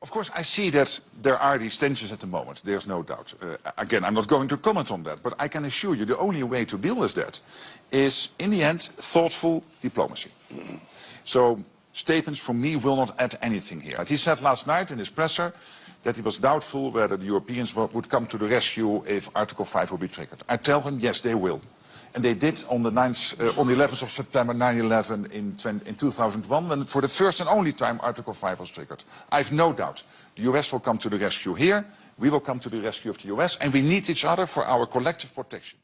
Of course, I see that there are these tensions at the moment. There's no doubt. Again, I'm not going to comment on that, but I can assure you the only way to deal with that is, in the end, thoughtful diplomacy. So statements from me will not add anything here. And he said last night in his presser that he was doubtful whether the Europeans would come to the rescue if Article 5 would be triggered. I tell him, yes, they will. And they did on the 11th of September 9/11 in 2001, when for the first and only time Article 5 was triggered. I have no doubt the US will come to the rescue here, we will come to the rescue of the US, and we need each other for our collective protection.